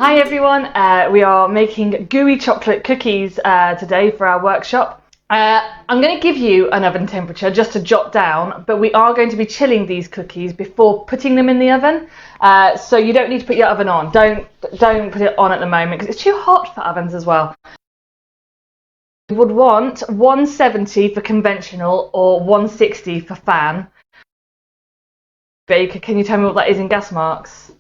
Hi everyone, we are making gooey chocolate cookies today for our workshop. I'm going to give you an oven temperature just to jot down, but we are going to be chilling these cookies before putting them in the oven. So you don't need to put your oven on. Don't put it on at the moment because it's too hot for ovens as well. You would want 170 for conventional or 160 for fan. Baker, can you tell me what that is in gas marks?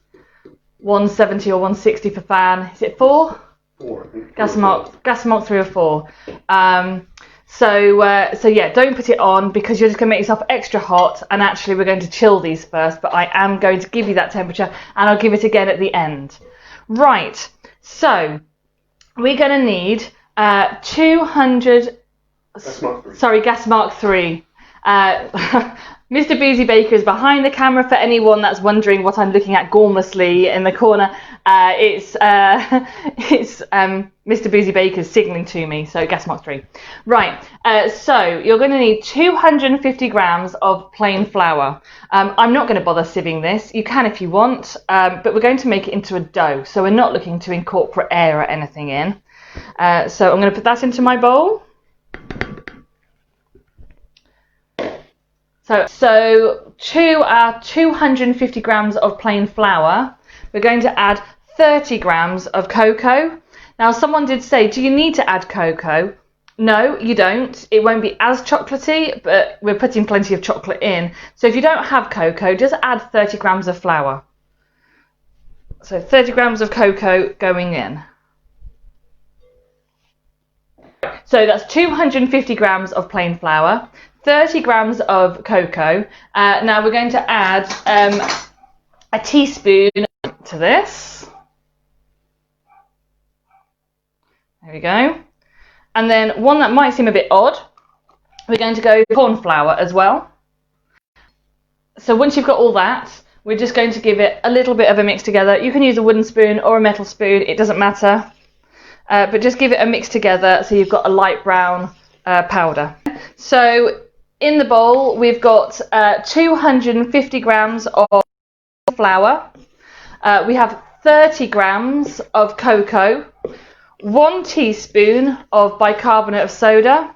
170 or 160 for fan. Is it 4? 4. Gas mark 3 or 4. So yeah, don't put it on because you're just going to make yourself extra hot, and actually we're going to chill these first, but I am going to give you that temperature and I'll give it again at the end. Right, so we're going to need 200, gas mark 3. Mr. Boozy Baker is behind the camera for anyone that's wondering what I'm looking at gormlessly in the corner. It's Mr. Boozy Baker signalling to me, so gas mark 3. Right, so you're going to need 250 grams of plain flour. I'm not going to bother sieving this. You can if you want, but we're going to make it into a dough, so we're not looking to incorporate air or anything in. So I'm going to put that into my bowl. So to our 250 grams of plain flour, we're going to add 30 grams of cocoa. Now, someone did say, do you need to add cocoa? No, you don't. It won't be as chocolatey, but we're putting plenty of chocolate in. So if you don't have cocoa, just add 30 grams of flour. So 30 grams of cocoa going in. So that's 250 grams of plain flour, 30 grams of cocoa. Now we're going to add a teaspoon to this. There we go. And then one that might seem a bit odd, we're going to go corn flour as well. So once you've got all that, we're just going to give it a little bit of a mix together. You can use a wooden spoon or a metal spoon, it doesn't matter. But just give it a mix together so you've got a light brown powder. So in the bowl we've got 250 grams of flour, we have 30 grams of cocoa, 1 teaspoon of bicarbonate of soda,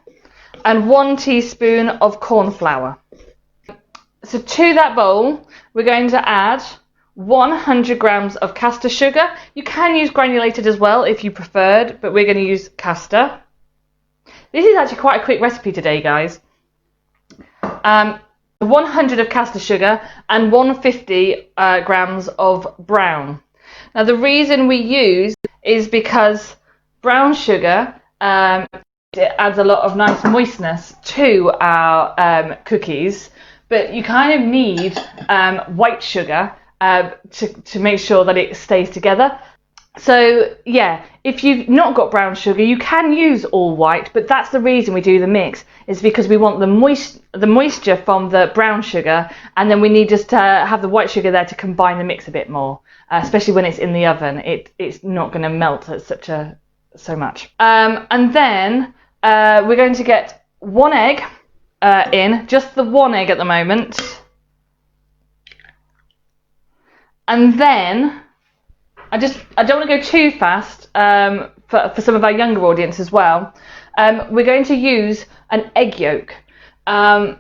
and 1 teaspoon of corn flour. So to that bowl we're going to add 100 grams of caster sugar. You can use granulated as well if you preferred, but we're going to use caster. This is actually quite a quick recipe today, guys. 100 of caster sugar and 150 grams of brown. Now the reason we use is because brown sugar it adds a lot of nice moistness to our cookies, but you kind of need white sugar to make sure that it stays together. So yeah, if you've not got brown sugar, you can use all white, but that's the reason we do the mix, is because we want the moisture from the brown sugar, and then we need just to have the white sugar there to combine the mix a bit more, especially when it's in the oven. It's not going to melt at so much. And then we're going to get 1 egg in, just the 1 egg at the moment. And then I don't want to go too fast for some of our younger audience as well. We're going to use an egg yolk. The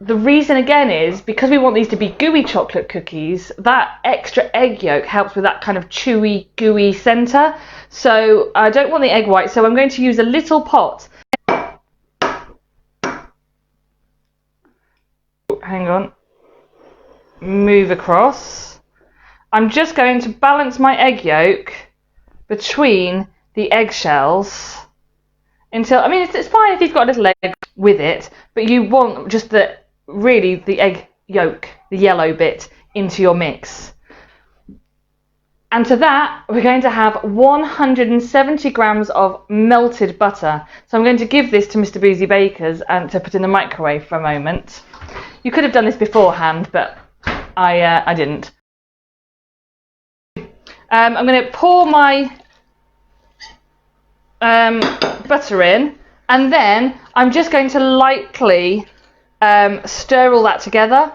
reason again is because we want these to be gooey chocolate cookies, that extra egg yolk helps with that kind of chewy, gooey centre. So I don't want the egg white, so I'm going to use a little pot. Hang on. Move across. I'm just going to balance my egg yolk between the eggshells until, I mean, it's fine if you've got a little egg with it, but you want just the egg yolk, the yellow bit, into your mix. And to that, we're going to have 170 grams of melted butter. So I'm going to give this to Mr. Boozy Baker's and to put in the microwave for a moment. You could have done this beforehand, but I didn't. I'm going to pour my butter in, and then I'm just going to lightly stir all that together.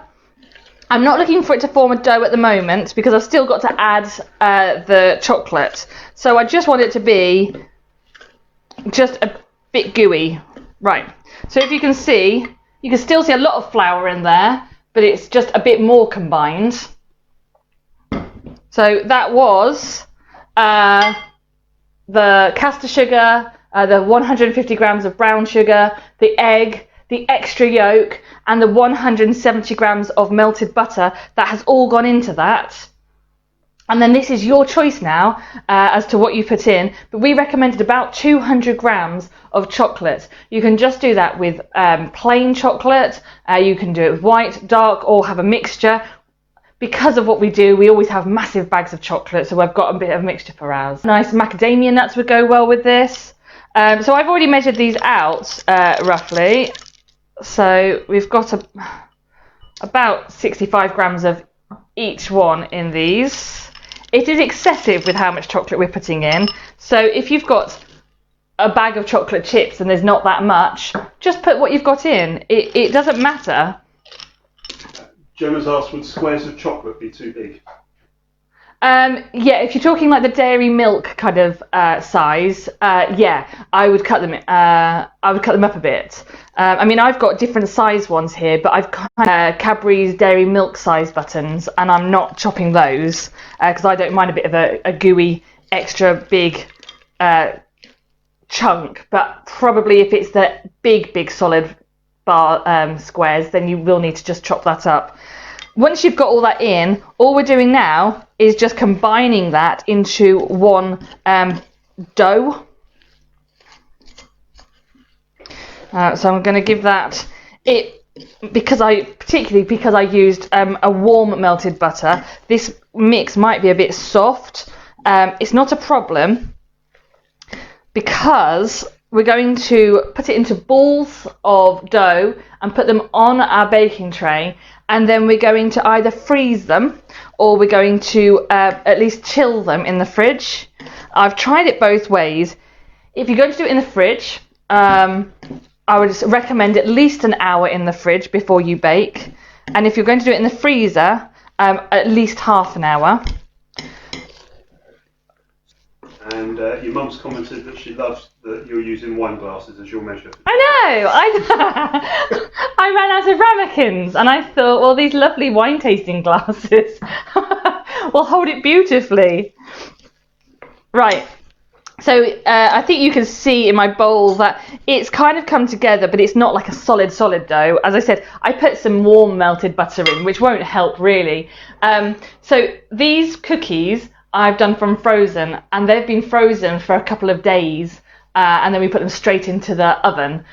I'm not looking for it to form a dough at the moment because I've still got to add the chocolate. So I just want it to be just a bit gooey. Right, so if you can see, you can still see a lot of flour in there, but it's just a bit more combined. So that was the caster sugar, the 150 grams of brown sugar, the egg, the extra yolk, and the 170 grams of melted butter. That has all gone into that. And then this is your choice now as to what you put in, but we recommended about 200 grams of chocolate. You can just do that with plain chocolate, you can do it with white, dark, or have a mixture. Because of what we do, we always have massive bags of chocolate, so we've got a bit of mixture for ours. Nice macadamia nuts would go well with this. So I've already measured these out roughly. So we've got about 65 grams of each one in these. It is excessive with how much chocolate we're putting in. So if you've got a bag of chocolate chips and there's not that much, just put what you've got in. It doesn't matter. Gemma's asked, would squares of chocolate be too big? Yeah, if you're talking like the dairy milk kind of size, yeah, I would cut them. I would cut them up a bit. I mean, I've got different size ones here, but I've got Cadbury's dairy milk size buttons, and I'm not chopping those because I don't mind a bit of a gooey, extra big chunk. But probably if it's the big solid bar squares, then you will need to just chop that up. Once you've got all that in, all we're doing now is just combining that into one dough. So I'm going to give that particularly because I used a warm melted butter. This mix might be a bit soft. It's not a problem because we're going to put it into balls of dough and put them on our baking tray, and then we're going to either freeze them or we're going to at least chill them in the fridge. I've tried it both ways. If you're going to do it in the fridge, I would recommend at least an hour in the fridge before you bake, and if you're going to do it in the freezer, at least half an hour. And your mum's commented that she loves that you're using wine glasses as your measure. I know. I ran out of ramekins, and I thought, well, these lovely wine tasting glasses will hold it beautifully. Right. So I think you can see in my bowl that it's kind of come together, but it's not like a solid dough. As I said, I put some warm melted butter in, which won't help really. So these cookies I've done from frozen, and they've been frozen for a couple of days, and then we put them straight into the oven.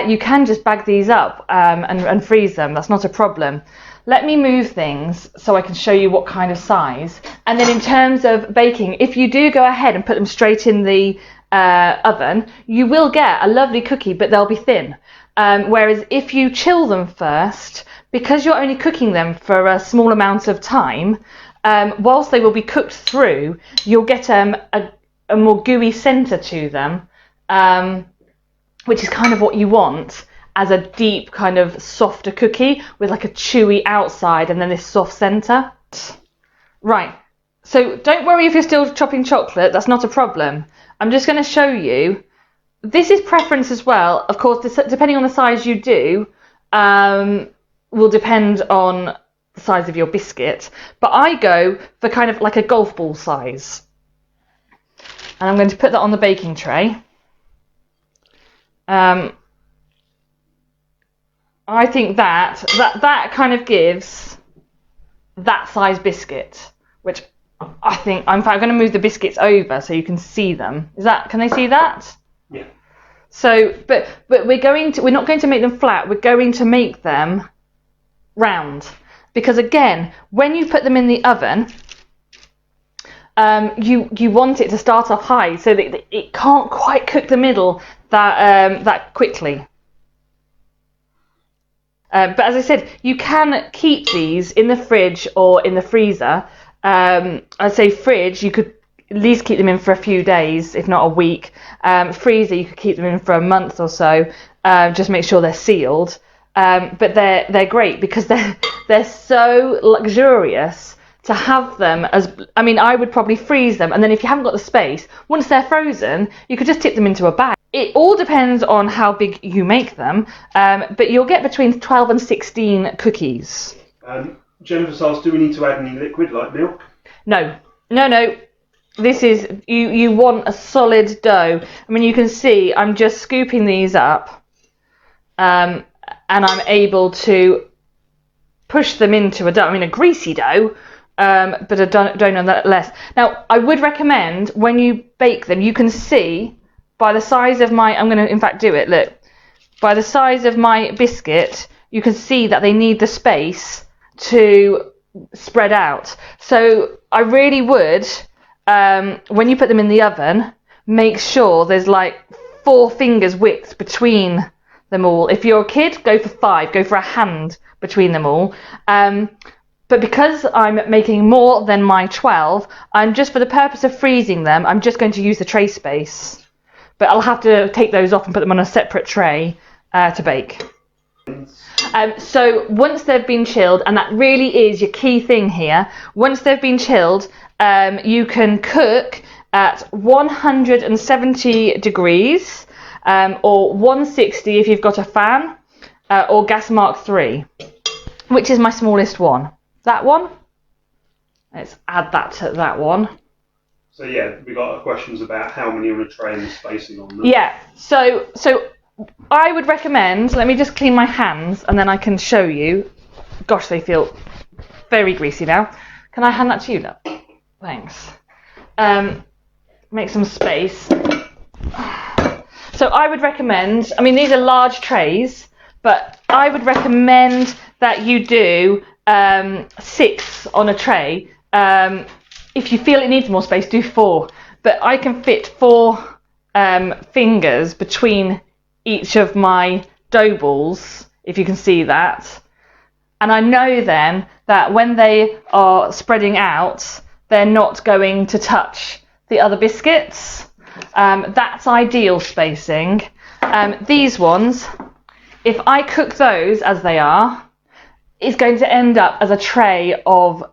You can just bag these up and freeze them. That's not a problem. Let me move things so I can show you what kind of size. And then in terms of baking, if you do go ahead and put them straight in the oven, you will get a lovely cookie, but they'll be thin. Whereas if you chill them first, because you're only cooking them for a small amount of time, whilst they will be cooked through, you'll get a more gooey centre to them, which is kind of what you want as a deep kind of softer cookie with like a chewy outside and then this soft centre. Right, so don't worry if you're still chopping chocolate, that's not a problem. I'm just going to show you. This is preference as well. Of course, depending on the size you do, will depend on the size of your biscuit, but I go for kind of like a golf ball size. And I'm going to put that on the baking tray. I think that kind of gives that size biscuit, which I think, in fact, I'm going to move the biscuits over so you can see them. Can they see that? Yeah. So, but we're not going to make them flat. We're going to make them round, because again, when you put them in the oven, you want it to start off high so that it can't quite cook the middle that quickly. But as I said, you can keep these in the fridge or in the freezer. I'd say fridge, you could at least keep them in for a few days, if not a week. Freezer, you could keep them in for a month or so. Just make sure they're sealed. but they're great because they're so luxurious to have them as, I mean, I would probably freeze them, and then if you haven't got the space, once they're frozen, you could just tip them into a bag. It all depends on how big you make them, but you'll get between 12 and 16 cookies. Jennifer's asked, do we need to add any liquid like milk? No. This is, you want a solid dough. I mean, you can see I'm just scooping these up, and I'm able to push them into a dough. I mean, a greasy dough, but a dough nonetheless. Now, I would recommend when you bake them, you can see by the size of my, I'm going to in fact do it, look. By the size of my biscuit, you can see that they need the space to spread out. So I really would, when you put them in the oven, make sure there's like 4 fingers width between them all. If you're a kid, go for 5, go for a hand between them all. But because I'm making more than my 12, I'm just, for the purpose of freezing them, I'm just going to use the tray space. But I'll have to take those off and put them on a separate tray to bake. So once they've been chilled, and that really is your key thing here, once they've been chilled, you can cook at 170 degrees or 160 if you've got a fan, or gas mark 3, which is my smallest one. That one, let's add that to that one. So yeah, we got questions about how many on a tray and the spacing on them. Yeah, so I would recommend, let me just clean my hands and then I can show you. Gosh, they feel very greasy now. Can I hand that to you now? Thanks. Make some space. So I would recommend, I mean, these are large trays, but I would recommend that you do 6 on a tray. If you feel it needs more space, do 4. But I can fit 4 fingers between each of my dough balls, if you can see that. And I know then that when they are spreading out, they're not going to touch the other biscuits. That's ideal spacing. These ones, if I cook those as they are, it's going to end up as a tray of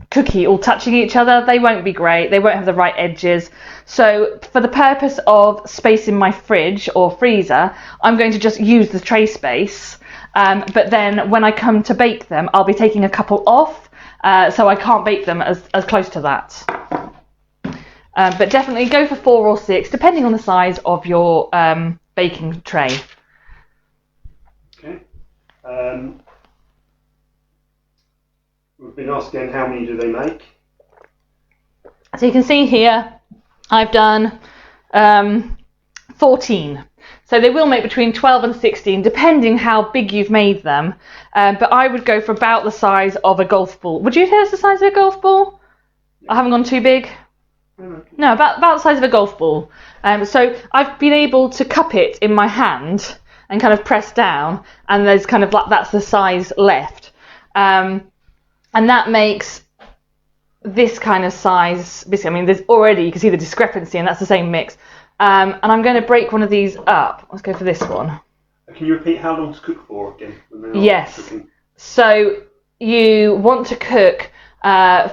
cookie all touching each other. They won't be great, they won't have the right edges. So for the purpose of spacing my fridge or freezer, I'm going to just use the tray space, but then when I come to bake them, I'll be taking a couple off, so I can't bake them as close to that. But definitely go for 4 or 6 depending on the size of your baking tray. Okay. We've been asked again, how many do they make? So you can see here, I've done 14. So they will make between 12 and 16, depending how big you've made them. But I would go for about the size of a golf ball. Would you say it's the size of a golf ball? I haven't gone too big? No, about the size of a golf ball. So I've been able to cup it in my hand and kind of press down, and there's kind of like, that's the size left. And that makes this kind of size biscuit. I mean, there's already, you can see the discrepancy, and that's the same mix. And I'm going to break one of these up. Let's go for this one. Can you repeat how long to cook for again? Yes. Cooking? So you want to cook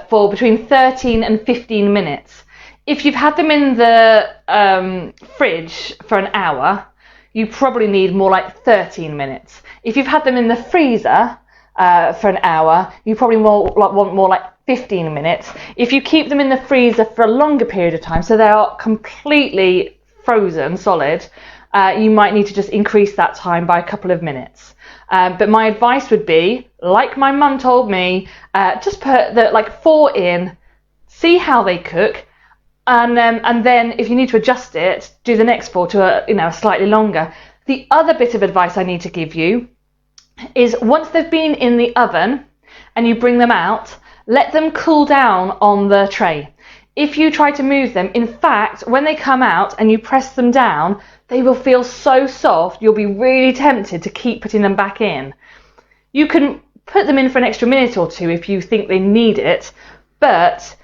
for between 13 and 15 minutes. If you've had them in the fridge for an hour, you probably need more like 13 minutes. If you've had them in the freezer for an hour, you probably want more like 15 minutes. If you keep them in the freezer for a longer period of time, so they are completely frozen, solid, you might need to just increase that time by a couple of minutes. But my advice would be, like my mum told me, just put the 4 in, see how they cook, and then if you need to adjust it, do the next 4 to a slightly longer. The other bit of advice I need to give you is, once they've been in the oven and you bring them out, let them cool down on the tray. If you try to move them, in fact, when they come out and you press them down, they will feel so soft, you'll be really tempted to keep putting them back in. You can put them in for an extra minute or 2 if you think they need it, but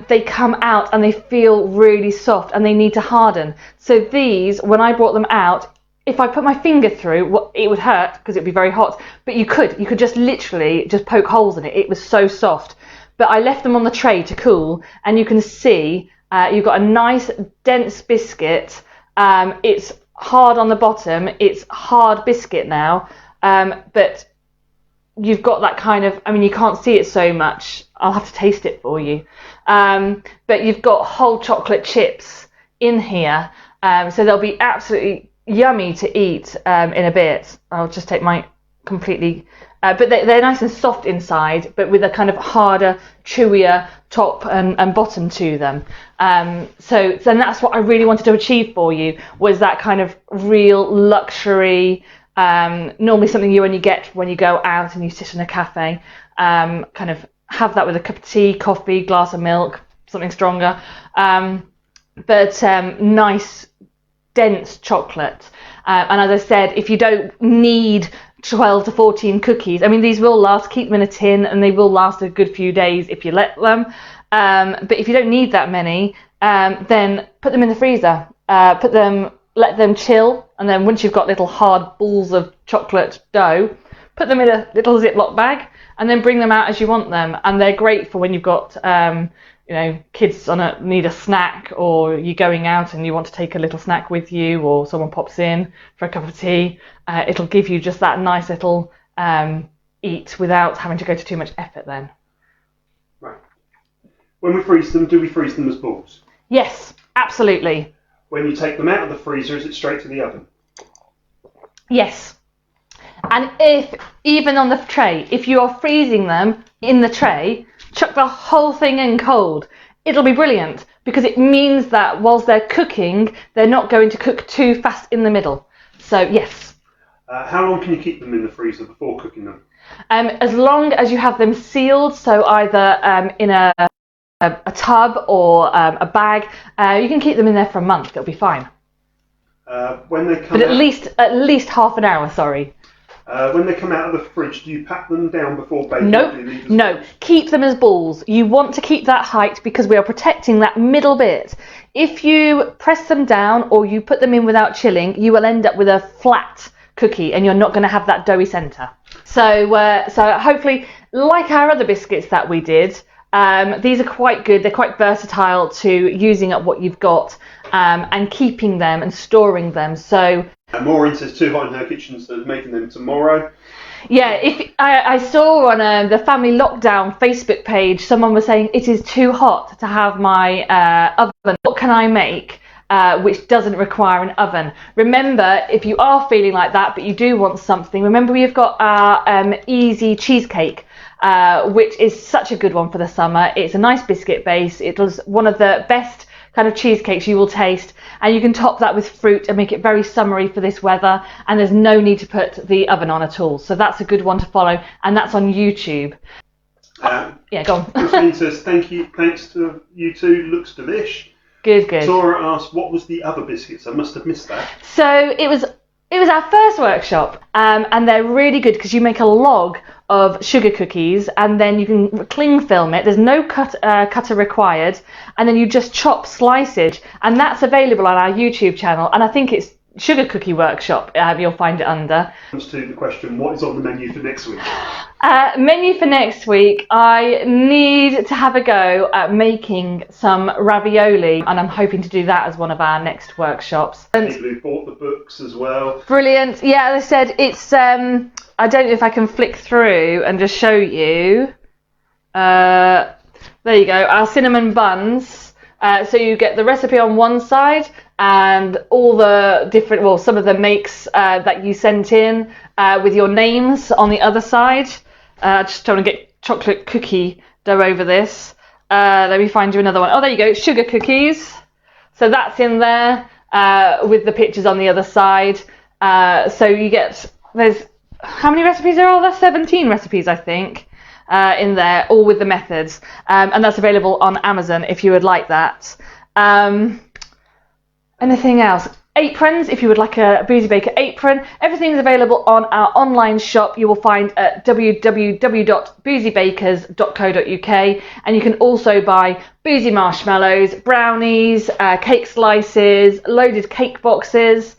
they come out and they feel really soft and they need to harden. So these, when I brought them out, if I put my finger through, it would hurt because it'd be very hot. But you could just literally just poke holes in it. It was so soft. But I left them on the tray to cool, and you can see you've got a nice dense biscuit. It's hard on the bottom. It's hard biscuit now, but you've got that kind of, I mean, you can't see it so much. I'll have to taste it for you. But you've got whole chocolate chips in here. So they'll be absolutely yummy to eat in a bit. I'll just take my completely, but they're nice and soft inside, but with a kind of harder, chewier top and bottom to them. So then that's what I really wanted to achieve for you, was that kind of real luxury, normally something you only get when you go out and you sit in a cafe, kind of have that with a cup of tea, coffee, glass of milk, something stronger, but nice dense chocolate. And as I said, if you don't need 12 to 14 cookies, I mean, these will last, keep them in a tin and they will last a good few days if you let them, but if you don't need that many, then put them in the freezer, let them chill, and then once you've got little hard balls of chocolate dough, put them in a little Ziploc bag and then bring them out as you want them. And they're great for when you've got kids need a snack, or you're going out and you want to take a little snack with you, or someone pops in for a cup of tea. It'll give you just that nice little eat without having to go to too much effort then. Right. When we freeze them, do we freeze them as balls? Yes, absolutely. When you take them out of the freezer, is it straight to the oven? Yes. And if, even on the tray, if you are freezing them in the tray, chuck the whole thing in cold. It'll be brilliant, because it means that whilst they're cooking, they're not going to cook too fast in the middle. So yes. How long can you keep them in the freezer before cooking them? As long as you have them sealed, so either in a tub or a bag, you can keep them in there for a month. It'll be fine. When they come but at least half an hour, sorry. When they come out of the fridge, do you pat them down before baking? No. Keep them as balls. You want to keep that height because we are protecting that middle bit. If you press them down or you put them in without chilling, you will end up with a flat cookie and you're not going to have that doughy centre. So hopefully, like our other biscuits that we did, these are quite good. They're quite versatile to using up what you've got and keeping them and storing them. So Maureen says too hot in her kitchen, so making them tomorrow. Yeah, if I saw on the family lockdown Facebook page, someone was saying it is too hot to have my oven. What can I make which doesn't require an oven? Remember, if you are feeling like that, but you do want something, remember we've got our easy cheesecake, which is such a good one for the summer. It's a nice biscuit base. It was one of the best kind of cheesecakes you will taste, and you can top that with fruit and make it very summery for this weather, and there's no need to put the oven on at all. So that's a good one to follow, and that's on YouTube. Yeah, go on. Christine says thanks to you two, looks delish. Good. Tora asked, what was the other biscuits? I must have missed that. So it was our first workshop, and they're really good because you make a log of sugar cookies and then you can cling film it. There's no cutter required, and then you just chop slices, and that's available on our YouTube channel, and I think it's Sugar Cookie Workshop, you'll find it under. Comes to the question, what is on the menu for next week? Menu for next week, I need to have a go at making some ravioli, and I'm hoping to do that as one of our next workshops. People who bought the books as well. Brilliant. Yeah, as I said, it's I don't know if I can flick through and just show you. There you go, our cinnamon buns. So you get the recipe on one side and all the different, well, some of the makes that you sent in with your names on the other side. Just trying to get chocolate cookie dough over this. Let me find you another one. Oh, there you go, sugar cookies. So that's in there with the pictures on the other side. So you get, there's, how many recipes are there? 17 recipes, I think. In there, all with the methods, and that's available on Amazon if you would like that. Anything else? Aprons, if you would like a Boozy Baker apron. Everything is available on our online shop. You will find at www.boozybakers.co.uk, and you can also buy boozy marshmallows, brownies, cake slices, loaded cake boxes.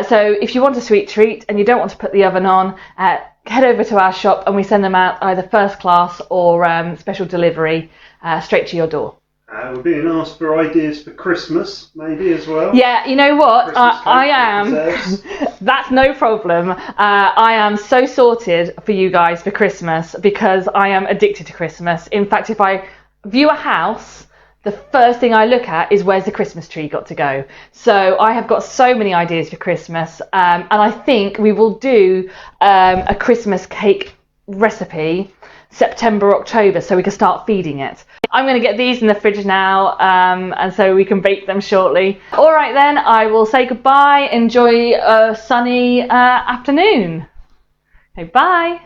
So if you want a sweet treat and you don't want to put the oven on, head over to our shop and we send them out either first class or special delivery straight to your door. We're being asked for ideas for Christmas, maybe as well. Yeah, you know what? I am. Desserts. That's no problem. I am so sorted for you guys for Christmas because I am addicted to Christmas. In fact, if I view a house, the first thing I look at is where's the Christmas tree got to go. So I have got so many ideas for Christmas, and I think we will do a Christmas cake recipe September, October, so we can start feeding it. I'm going to get these in the fridge now, and so we can bake them shortly. All right then, I will say goodbye. Enjoy a sunny afternoon. Okay, bye.